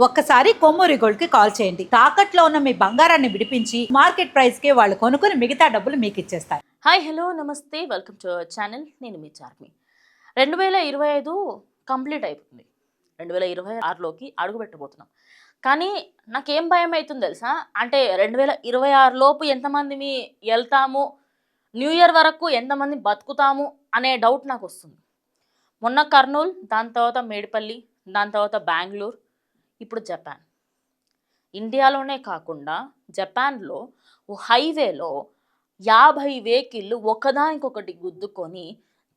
ఒక్కసారి కొమ్మూరి గోల్డ్ కి కాల్ చేయండి. తాకట్లో ఉన్న మీ బంగారాన్ని విడిపించి మార్కెట్ ప్రైస్ కి వాళ్ళు కొనుక్కుని మిగతా డబ్బులు మీకు ఇచ్చేస్తారు. హాయ్ హలో నమస్తే వెల్కమ్ టు అవర్ ఛానల్. నేను మీ చార్మి. 2025 కంప్లీట్ అయిపోతుంది. 2026లోకి అడుగు పెట్టబోతున్నాం. కానీ నాకేం భయం అవుతుంది తెలుసా? అంటే 2026 లోపు ఎంతమంది వెళ్తాము, న్యూ ఇయర్ వరకు ఎంతమంది బతుకుతాము అనే డౌట్ నాకు వస్తుంది. మొన్న కర్నూలు, దాని తర్వాత మేడిపల్లి, దాని తర్వాత బెంగళూరు, ఇప్పుడు జపాన్. ఇండియాలోనే కాకుండా జపాన్లో ఓ హైవేలో 50 వెహికల్లు ఒకదానికొకటి గుద్దుకొని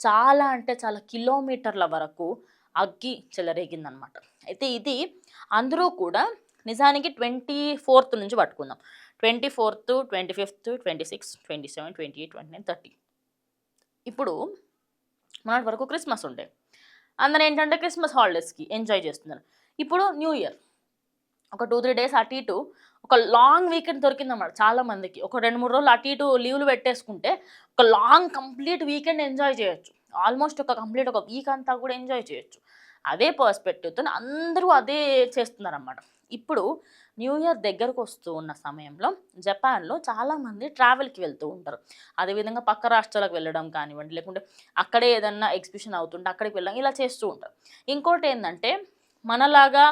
చాలా అంటే చాలా కిలోమీటర్ల వరకు అగ్గి చెలరేగిందనమాట. అయితే ఇది అందరూ కూడా నిజానికి 24th నుంచి పట్టుకుందాం. 24th, 25th, 26, 27, 28, 29, 30. ఇప్పుడు మొన్నటి వరకు క్రిస్మస్ ఉండే, అందరూ ఏంటంటే క్రిస్మస్ హాలిడేస్కి ఎంజాయ్ చేస్తున్నారు. ఇప్పుడు న్యూ ఇయర్ ఒక 2-3 డేస్ అటు ఇటు ఒక లాంగ్ వీకెండ్ దొరికిందన్నమాట చాలామందికి. ఒక 2-3 రోజులు అటు ఇటు లీవ్లు పెట్టేసుకుంటే ఒక లాంగ్ కంప్లీట్ వీకెండ్ ఎంజాయ్ చేయొచ్చు. ఆల్మోస్ట్ ఒక వీక్ అంతా కూడా ఎంజాయ్ చేయొచ్చు. అదే పర్స్పెక్టివ్తో అందరూ అదే చేస్తున్నారన్నమాట. ఇప్పుడు న్యూ ఇయర్ దగ్గరకు వస్తూ ఉన్న సమయంలో జపాన్లో చాలామంది ట్రావెల్కి వెళ్తూ ఉంటారు. అదేవిధంగా పక్క రాష్ట్రాలకు వెళ్ళడం కానివ్వండి, లేకుంటే అక్కడే ఏదన్నా ఎగ్జిబిషన్ అవుతుంటే అక్కడికి వెళ్ళడం, ఇలా చేస్తూ ఉంటారు. ఇంకోటి ఏంటంటే మనలాగా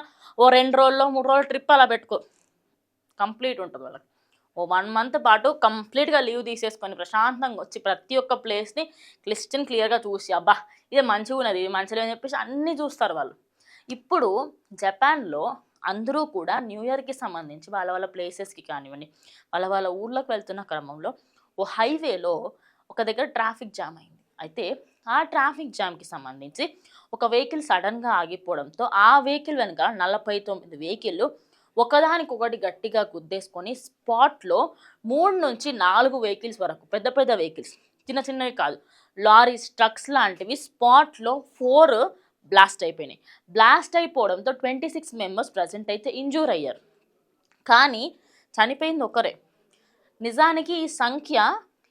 ఓ 2 రోజుల్లో 3 రోజులు ట్రిప్ అలా పెట్టుకో, కంప్లీట్ ఉంటుంది వాళ్ళకి. ఓ 1 మంత్ పాటు కంప్లీట్గా లీవ్ తీసేసుకొని ప్రశాంతంగా వచ్చి ప్రతి ఒక్క ప్లేస్ని క్లియర్గా చూసి, అబ్బా ఇది మంచిగా ఉన్నది, ఇది మంచిగా అని చెప్పేసి అన్నీ చూస్తారు వాళ్ళు. ఇప్పుడు జపాన్లో అందరూ కూడా న్యూ ఇయర్కి సంబంధించి వాళ్ళ వాళ్ళ ప్లేసెస్కి కానివ్వండి, వాళ్ళ వాళ్ళ ఊర్లోకి వెళ్తున్న క్రమంలో ఓ హైవేలో ఒక దగ్గర ట్రాఫిక్ జామ్ అయింది. అయితే ఆ ట్రాఫిక్ జామ్కి సంబంధించి ఒక వెహికల్ సడన్గా ఆగిపోవడంతో ఆ వెహికల్ వెనుక 49 వెహికల్లు ఒకదానికొకటి గట్టిగా గుద్దేసుకొని స్పాట్లో 3 నుంచి 4 వెహికల్స్ వరకు, పెద్ద పెద్ద వెహికల్స్, చిన్న చిన్నవి కాదు, లారీస్, ట్రక్స్ లాంటివి స్పాట్లో 4 బ్లాస్ట్ అయిపోయినాయి. బ్లాస్ట్ అయిపోవడంతో 26 మెంబర్స్ ప్రజెంట్ అయితే ఇంజూర్ అయ్యారు. కానీ చనిపోయింది ఒకరే. నిజానికి ఈ సంఖ్య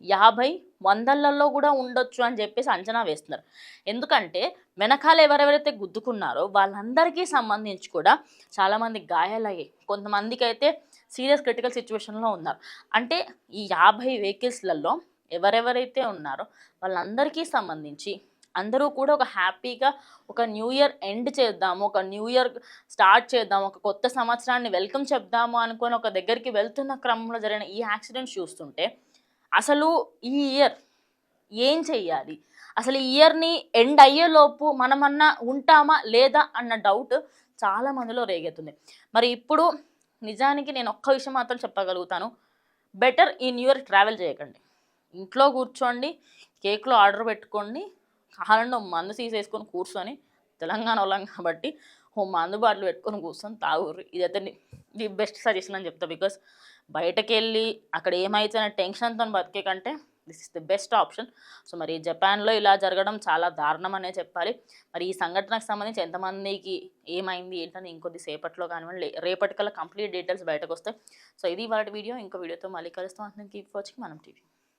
50, 100లలో కూడా ఉండొచ్చు అని చెప్పేసి అంచనా వేస్తున్నారు. ఎందుకంటే వెనకాల ఎవరెవరైతే గుద్దుకున్నారో వాళ్ళందరికీ సంబంధించి కూడా చాలామంది గాయాలయ్యాయి. కొంతమందికి అయితే సీరియస్ క్రిటికల్ సిచ్యువేషన్లో ఉన్నారు. అంటే ఈ 50 వెహికల్స్లలో ఎవరెవరైతే ఉన్నారో వాళ్ళందరికీ సంబంధించి అందరూ కూడా ఒక హ్యాపీగా ఒక న్యూ ఇయర్ ఎండ్ చేద్దాము, ఒక న్యూ ఇయర్ స్టార్ట్ చేద్దాము, ఒక కొత్త సంవత్సరాన్ని వెల్కమ్ చెప్దాము అనుకొని ఒక దగ్గరికి వెళ్తున్న క్రమంలో జరిగిన ఈ యాక్సిడెంట్స్ చూస్తుంటే అసలు ఈ ఇయర్ ఏం చెయ్యాలి, అసలు ఈ ఇయర్ని ఎండ్ అయ్యేలోపు మనమన్నా ఉంటామా లేదా అన్న డౌట్ చాలా మందిలో రేగెత్తుంది. మరి ఇప్పుడు నిజానికి నేను ఒక్క విషయం మాత్రం చెప్పగలుగుతాను, బెటర్ ఈ న్యూ ఇయర్ ట్రావెల్ చేయకండి. ఇంట్లో కూర్చోండి, కేక్లో ఆర్డర్ పెట్టుకోండి, కావాలంటే మందు తీసేసుకొని కూర్చొని, తెలంగాణ వాళ్ళం కాబట్టి ఓ మందు బాటలు పెట్టుకొని కూర్చొని తాగుర్రి. ఇదైతే ది బెస్ట్ సజెషన్ అని చెప్తా. బికాస్ బయటకు వెళ్ళి అక్కడ ఏమైతే టెన్షన్తో బతికే కంటే this is the best option. So మరి జపాన్లో ఇలా జరగడం చాలా దారుణం అనే చెప్పాలి. మరి ఈ సంఘటనకు సంబంధించి ఎంతమందికి ఏమైంది ఏంటని ఇంకొద్ది సేపట్లో కానివ్వండి, రేపటికల్లా కంప్లీట్ డీటెయిల్స్ బయటకు వస్తాయి. సో ఇది వాళ్ళ వీడియో. ఇంకో వీడియోతో మళ్ళీ కలుస్తాం. కీప్ వాచింగ్ మనం టీవీ.